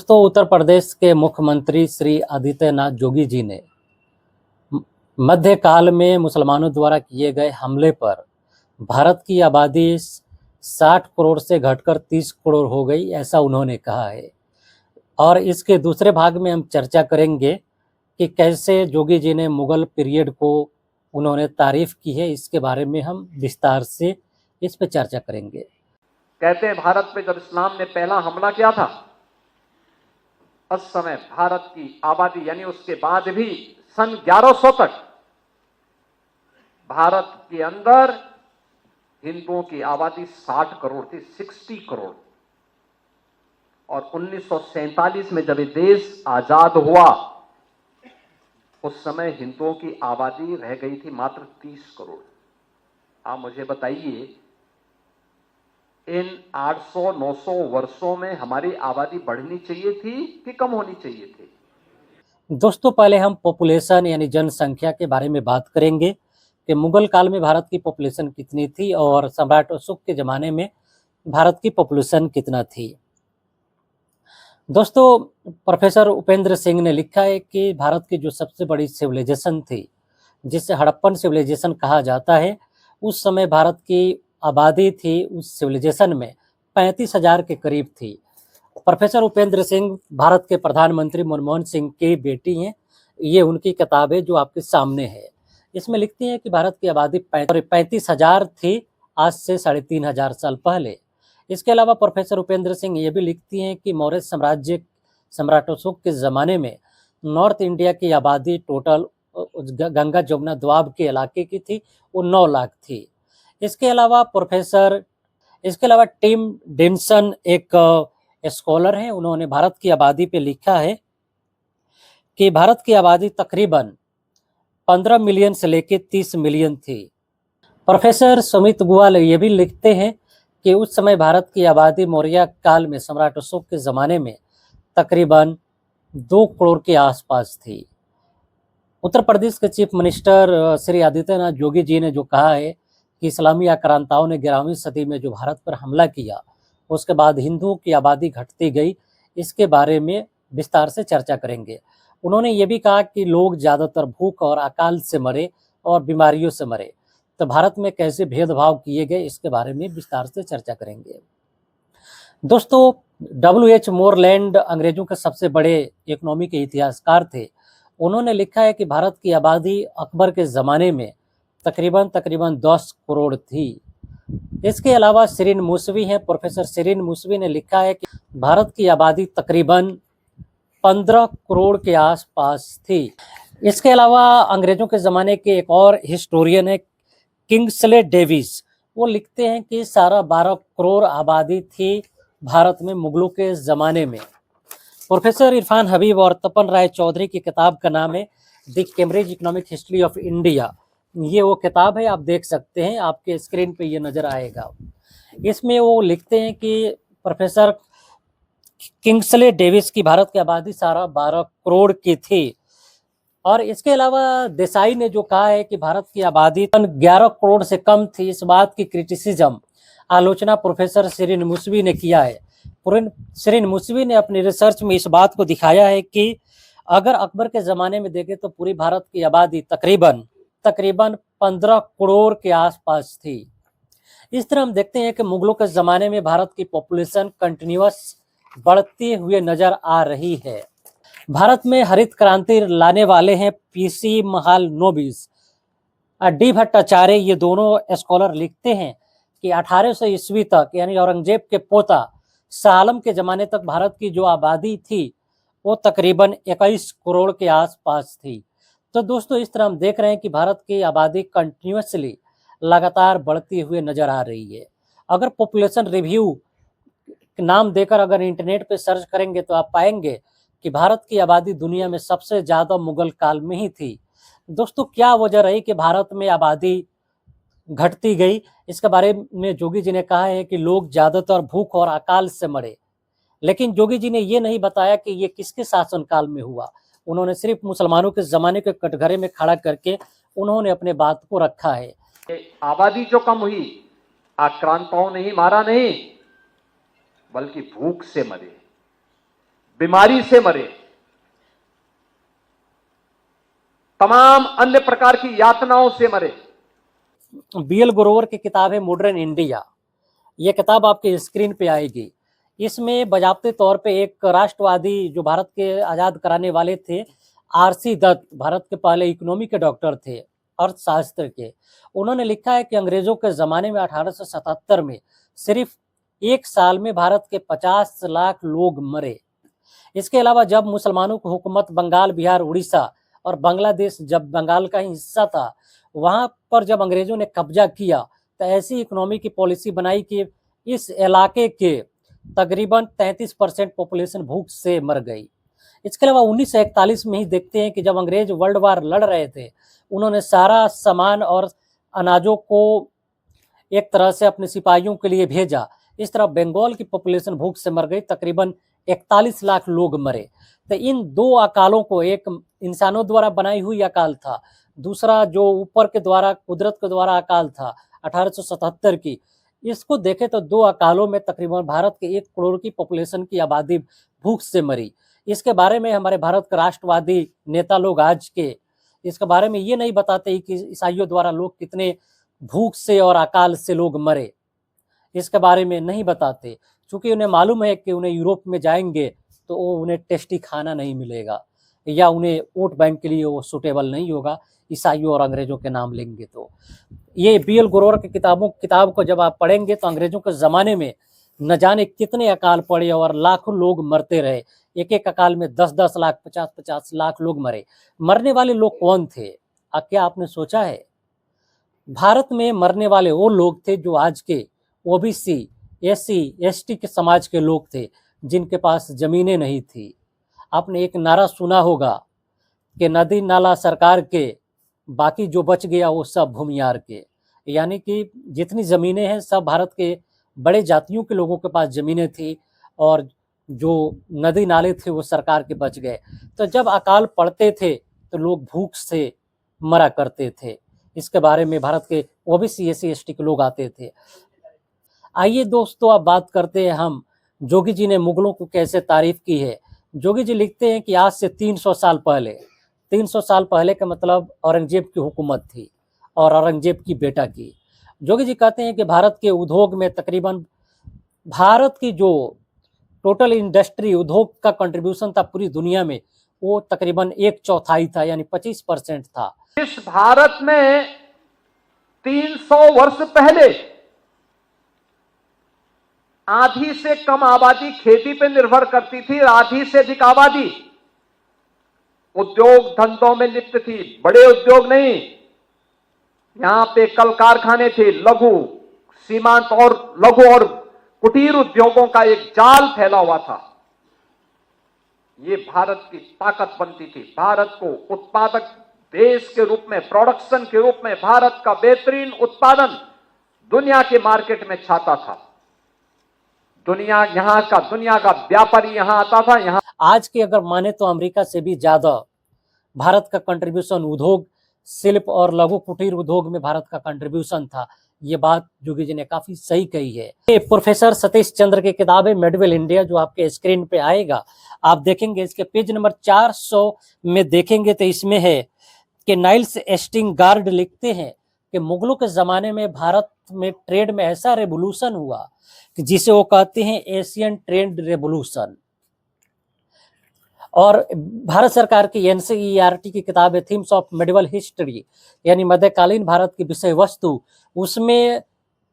दोस्तों, उत्तर प्रदेश के मुख्यमंत्री श्री आदित्यनाथ जोगी जी ने मध्यकाल में मुसलमानों द्वारा किए गए हमले पर भारत की आबादी 60 करोड़ से घटकर 30 करोड़ हो गई, ऐसा उन्होंने कहा है। और इसके दूसरे भाग में हम चर्चा करेंगे कि कैसे जोगी जी ने मुगल पीरियड को उन्होंने तारीफ की है। इसके बारे में हम विस्तार से इस पर चर्चा करेंगे। कहते हैं भारत पे जब इस्लाम ने पहला हमला किया था, उस समय भारत की आबादी यानी उसके बाद भी सन 1100 तक भारत के अंदर हिंदुओं की आबादी 60 करोड़ थी, 60 करोड़। और 1947 में जब ये देश आजाद हुआ, उस समय हिंदुओं की आबादी रह गई थी मात्र 30 करोड़। आप मुझे बताइए, इन 800-900 वर्षों में हमारी आबादी बढ़नी चाहिए थी कि कम होनी चाहिए थी? दोस्तों, पहले हम पॉपुलेशन यानी जनसंख्या के बारे में बात करेंगे कि मुगल काल में भारत की पॉपुलेशन कितनी थी और सम्राट अशोक के ज़माने में भारत की पॉपुलेशन कितना थी। दोस्तों, प्रोफेसर उपेंद्र सिंह ने लिखा है कि भारत की जो सबसे बड़ी सिविलाइजेशन थी, जिसे हड़प्पन सिविलाइजेशन कहा जाता है, उस समय भारत की आबादी थी उस सिविलाइजेशन में 35,000 के करीब थी। प्रोफेसर उपेंद्र सिंह भारत के प्रधानमंत्री मनमोहन सिंह की बेटी हैं। ये उनकी किताब है जो आपके सामने है। इसमें लिखती हैं कि भारत की आबादी 35,000 थी आज से 3,500 साल पहले। इसके अलावा प्रोफेसर उपेंद्र सिंह ये भी लिखती हैं कि मौर्य साम्राज्य सम्राट अशोक के ज़माने में नॉर्थ इंडिया की आबादी टोटल गंगा जमुना दोआब के इलाके की थी, वो 9 लाख थी। इसके अलावा टिम डिनसन एक स्कॉलर हैं, उन्होंने भारत की आबादी पे लिखा है कि भारत की आबादी तकरीबन 15 मिलियन से लेकर 30 मिलियन थी। प्रोफेसर सुमित गुआल ये भी लिखते हैं कि उस समय भारत की आबादी मौर्य काल में सम्राट अशोक के ज़माने में तकरीबन 2 करोड़ के आसपास थी। उत्तर प्रदेश के चीफ मिनिस्टर श्री आदित्यनाथ जोगी जी ने जो कहा है कि इस्लामी आक्रांताओं ने 11वीं सदी में जो भारत पर हमला किया, उसके बाद हिंदुओं की आबादी घटती गई, इसके बारे में विस्तार से चर्चा करेंगे। उन्होंने ये भी कहा कि लोग ज़्यादातर भूख और अकाल से मरे और बीमारियों से मरे, तो भारत में कैसे भेदभाव किए गए, इसके बारे में विस्तार से चर्चा करेंगे। दोस्तों, W.H. मोरलैंड अंग्रेजों के सबसे बड़े इकोनॉमी के इतिहासकार थे। उन्होंने लिखा है कि भारत की आबादी अकबर के ज़माने में तकरीबन 10 करोड़ थी। इसके अलावा शिरीन मूसवी हैं, प्रोफेसर शिरीन मूसवी ने लिखा है कि भारत की आबादी तकरीबन 15 करोड़ के आसपास थी। इसके अलावा अंग्रेजों के ज़माने के एक और हिस्टोरियन है किंग्सले डेविस, वो लिखते हैं कि 12.5 करोड़ आबादी थी भारत में मुगलों के ज़माने में। प्रोफेसर इरफान हबीब और तपन राय चौधरी की किताब का नाम है the Cambridge economic history of India. ये वो किताब है, आप देख सकते हैं, आपके स्क्रीन पे ये नज़र आएगा। इसमें वो लिखते हैं कि प्रोफेसर किंग्सले डेविस की भारत की आबादी 12.5 करोड़ की थी। और इसके अलावा देसाई ने जो कहा है कि भारत की आबादी 11 करोड़ से कम थी, इस बात की क्रिटिसिज्म आलोचना प्रोफेसर शिरीन मूसवी ने किया है। शिरीन मूसवी ने अपनी रिसर्च में इस बात को दिखाया है कि अगर अकबर के ज़माने में देखें तो पूरी भारत की आबादी तकरीबन 15 करोड़ के आसपास थी। इस तरह हम देखते हैं कि मुगलों के ज़माने में भारत की पॉपुलेशन कंटिन्यूअस बढ़ती हुए नज़र आ रही है। भारत में हरित क्रांति लाने वाले हैं PC महालनोबिस, डी भट्टाचार्य, ये दोनों स्कॉलर लिखते हैं कि 1800 ईस्वी तक यानी औरंगजेब के पोता शाह आलम के ज़माने तक भारत की जो आबादी थी वो तकरीबन 21 करोड़ के आसपास थी। तो दोस्तों, इस तरह हम देख रहे हैं कि भारत की आबादी कंटिन्यूसली लगातार बढ़ती हुई नज़र आ रही है। अगर पॉपुलेशन रिव्यू नाम देकर अगर इंटरनेट पे सर्च करेंगे तो आप पाएंगे कि भारत की आबादी दुनिया में सबसे ज़्यादा मुगल काल में ही थी। दोस्तों, क्या वजह रही कि भारत में आबादी घटती गई? इसके बारे में जोगी जी ने कहा है कि लोग ज़्यादातर भूख और अकाल से मरे, लेकिन जोगी जी ने ये नहीं बताया कि ये किसके शासनकाल में हुआ। उन्होंने सिर्फ मुसलमानों के ज़माने के कटघरे में खड़ा करके उन्होंने अपने बात को रखा है। आबादी जो कम हुई, आक्रांताओं ने ही मारा नहीं, बल्कि भूख से मरे। बीमारी से मरे, तमाम अन्य प्रकार की यातनाओं से मरे। बीएल ग्रोवर की किताब है मॉडर्न इंडिया। ये किताब आपके स्क्रीन पे आएगी। इसमें बजाबते तौर पे एक राष्ट्रवादी जो भारत के आज़ाद कराने वाले थे, आरसी दत्त, भारत के पहले इकोनॉमी के डॉक्टर थे, अर्थशास्त्र के, उन्होंने लिखा है कि अंग्रेजों के ज़माने में 1877 में सिर्फ एक साल में भारत के 50 लाख लोग मरे। इसके अलावा जब मुसलमानों की हुकूमत बंगाल, बिहार, उड़ीसा और बांग्लादेश जब बंगाल का ही हिस्सा था, वहाँ पर जब अंग्रेजों ने कब्जा किया तो ऐसी इकोनॉमी की पॉलिसी बनाई कि इस इलाके के तकरीबन 33% पॉपुलेशन भूख से मर गई। इसके अलावा 1941 में ही देखते हैं कि जब अंग्रेज वर्ल्ड वार लड़ रहे थे, उन्होंने सारा सामान और अनाजों को एक तरह से अपने सिपाहियों के लिए भेजा। इस तरह बंगाल की पॉपुलेशन भूख से मर गई, तकरीबन 41 लाख लोग मरे। तो इन दो अकालों को, एक इंसानों द्वारा बनाई हुई अकाल था, दूसरा जो ऊपर के द्वारा, कुदरत के द्वारा अकाल था 1877 की, इसको देखें तो दो अकालों में तकरीबन भारत के 1 करोड़ की पॉपुलेशन की आबादी भूख से मरी। इसके बारे में हमारे भारत के राष्ट्रवादी नेता लोग आज के इसके बारे में ये नहीं बताते कि ईसाइयों द्वारा लोग कितने भूख से और अकाल से लोग मरे, इसके बारे में नहीं बताते, क्योंकि उन्हें मालूम है कि उन्हें यूरोप में जाएंगे तो उन्हें टेस्टी खाना नहीं मिलेगा, या उन्हें वोट बैंक के लिए वो सूटेबल नहीं होगा, ईसाइयों और अंग्रेजों के नाम लेंगे तो। ये बीएल ग्रोवर की किताब को जब आप पढ़ेंगे तो अंग्रेजों के ज़माने में न जाने कितने अकाल पड़े और लाखों लोग मरते रहे। एक एक अकाल में 10-10 लाख, 50-50 लाख लोग मरे। मरने वाले लोग कौन थे? क्या आपने सोचा है? भारत में मरने वाले वो लोग थे जो आज के ओबीसी, एससी, एसटी के समाज के लोग थे, जिनके पास जमीनें नहीं थी। आपने एक नारा सुना होगा कि नदी नाला सरकार के, बाकी जो बच गया वो सब भूमियार के। यानी कि जितनी ज़मीनें हैं सब भारत के बड़े जातियों के लोगों के पास ज़मीनें थी, और जो नदी नाले थे वो सरकार के बच गए। तो जब अकाल पड़ते थे तो लोग भूख से मरा करते थे। इसके बारे में भारत के ओबीसी, एससी, एसटी के लोग आते थे। आइए दोस्तों, अब बात करते हैं हम जोगी जी ने मुगलों को कैसे तारीफ की है। जोगी जी लिखते हैं कि आज से 300 साल पहले, 300 साल पहले का मतलब औरंगजेब की हुकूमत थी और औरंगजेब की बेटा की। जोगी जी कहते हैं कि भारत के उद्योग में तकरीबन, भारत की जो टोटल इंडस्ट्री उद्योग का कंट्रीब्यूशन था पूरी दुनिया में, वो तकरीबन 1/4 था, यानी 25% था। इस भारत में 300 वर्ष पहले आधी से कम आबादी खेती पे निर्भर करती थी, आधी से अधिक आबादी उद्योग धंधों में लिप्त थी। बड़े उद्योग नहीं, यहां पे कल कारखाने थे, लघु सीमांत और लघु और कुटीर उद्योगों का एक जाल फैला हुआ था। ये भारत की ताकत बनती थी। भारत को उत्पादक देश के रूप में, प्रोडक्शन के रूप में भारत का बेहतरीन उत्पादन दुनिया के मार्केट में छाता था। दुनिया का व्यापारी यहां आता था। यहां आज के अगर माने तो अमेरिका से भी ज्यादा भारत का कंट्रीब्यूशन उद्योग, शिल्प और लघु कुटीर उद्योग में भारत का कंट्रीब्यूशन था। ये बात जोगी जी ने काफी सही कही है। ये प्रोफेसर सतीश चंद्र की किताब है मेडवेल इंडिया, जो आपके स्क्रीन पे आएगा। आप देखेंगे इसके पेज नंबर 400 में देखेंगे तो इसमें है कि नाइल्स एस्टिंगार्ड लिखते हैं कि मुगलों के ज़माने में भारत में ट्रेड में ऐसा रेवोल्यूशन हुआ कि जिसे वो कहते हैं एशियन ट्रेड रेवोल्यूशन। और भारत सरकार की एनसीईआरटी की किताब है थीम्स ऑफ मेडिवल हिस्ट्री, यानी मध्यकालीन भारत की विषय वस्तु। उसमें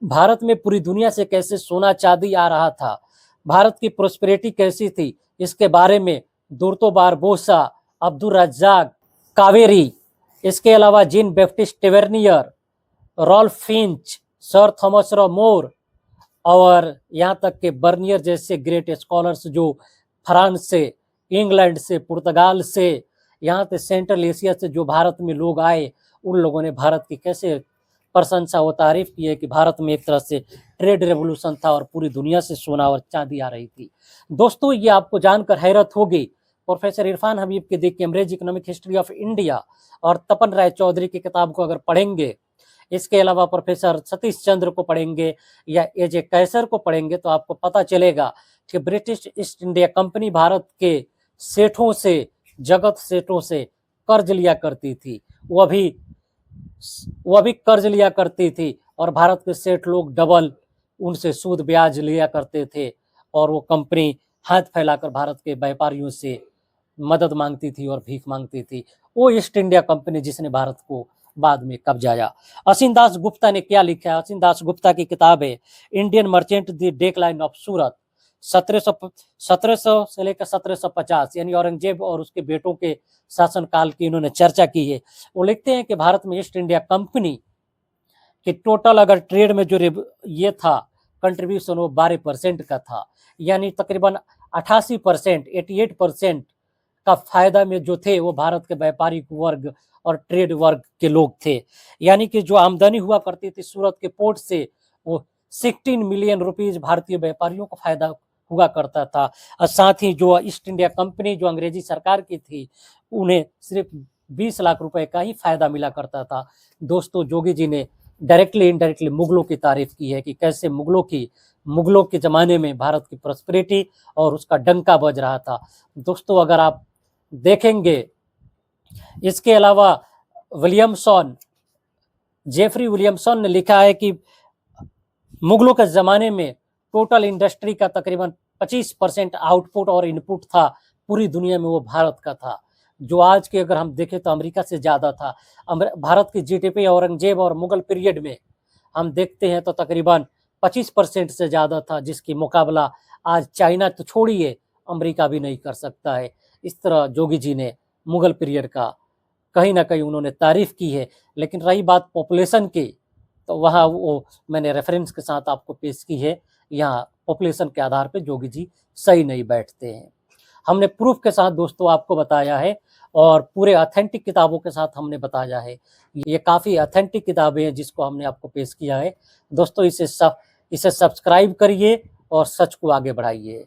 भारत में पूरी दुनिया से कैसे सोना चांदी आ रहा था, भारत की प्रोस्पेरिटी कैसी थी, इसके बारे में दुर्तो बारबोसा, अब्दुल रज्जाक, कावेरी, इसके अलावा Jean Baptiste Tavernier, Ralph Fitch, sir Thomas Roe मोर और यहाँ तक के बर्नियर जैसे ग्रेट स्कॉलर्स जो फ्रांस से, इंग्लैंड से, पुर्तगाल से, यहाँ से सेंट्रल एशिया से जो भारत में लोग आए, उन लोगों ने भारत की कैसे प्रशंसा व तारीफ की है कि भारत में एक तरह से ट्रेड रेवोल्यूशन था और पूरी दुनिया से सोना और चांदी आ रही थी। दोस्तों, ये आपको जानकर हैरत होगी। प्रोफेसर इरफान हबीब की the Cambridge economic history of India और तपन राय चौधरी की किताब को अगर पढ़ेंगे, इसके अलावा प्रोफेसर सतीश चंद्र को पढ़ेंगे या एजे कैसर को पढ़ेंगे, तो आपको पता चलेगा कि British east India company Bharat के सेठों से, जगत सेठों से कर्ज लिया करती थी। वह भी कर्ज लिया करती थी और भारत के सेठ लोग डबल उनसे सूद ब्याज लिया करते थे और वो कंपनी हाथ फैलाकर भारत के व्यापारियों से मदद मांगती थी और भीख मांगती थी। वो ईस्ट इंडिया कंपनी जिसने भारत को बाद में कब्जाया। असीम दास गुप्ता ने क्या लिखा है? असीम दास गुप्ता की किताब है Indian merchant the decline of Surat. 1700 से लेकर 1750 यानी औरंगजेब और उसके बेटों के शासनकाल की इन्होंने चर्चा की है। वो लिखते हैं कि भारत में ईस्ट इंडिया कंपनी के टोटल अगर ट्रेड में जो ये था कंट्रीब्यूशन वो 12% का था, यानी तकरीबन 88%, 88% का फायदा में जो थे वो भारत के व्यापारिक वर्ग और ट्रेड वर्ग के लोग थे। यानी कि जो आमदनी हुआ करती थी सूरत के पोर्ट से वो 16 मिलियन रुपीज भारतीय व्यापारियों को फायदा हुआ करता था। और साथ ही जो ईस्ट इंडिया कंपनी जो अंग्रेजी सरकार की थी उन्हें सिर्फ 20 लाख रुपए का ही फायदा मिला करता था। दोस्तों, जोगी जी ने डायरेक्टली इनडायरेक्टली मुगलों की तारीफ की है कि कैसे मुगलों के ज़माने में भारत की प्रॉस्पेरिटी और उसका डंका बज रहा था। दोस्तों, अगर आप देखेंगे इसके अलावा जेफरी विलियमसन ने लिखा है कि मुगलों के ज़माने में टोटल इंडस्ट्री का तकरीबन 25% आउटपुट और इनपुट था पूरी दुनिया में, वो भारत का था, जो आज के अगर हम देखें तो अमेरिका से ज़्यादा था। भारत की जीडीपी औरंगजेब और मुगल पीरियड में हम देखते हैं तो तकरीबन 25% से ज़्यादा था, जिसकी मुकाबला आज चाइना तो छोड़िए अमेरिका भी नहीं कर सकता है। इस तरह जोगी जी ने मुगल पीरियड का कहीं ना कहीं उन्होंने तारीफ की है। लेकिन रही बात पॉपुलेशन की, तो वहाँ वो मैंने रेफरेंस के साथ आपको पेश की है। यहाँ पॉपुलेशन के आधार पे जोगी जी सही नहीं बैठते हैं। हमने प्रूफ के साथ दोस्तों आपको बताया है और पूरे ऑथेंटिक किताबों के साथ हमने बताया है। ये काफ़ी ऑथेंटिक किताबें हैं जिसको हमने आपको पेश किया है। दोस्तों, इसे सब्सक्राइब करिए और सच को आगे बढ़ाइए।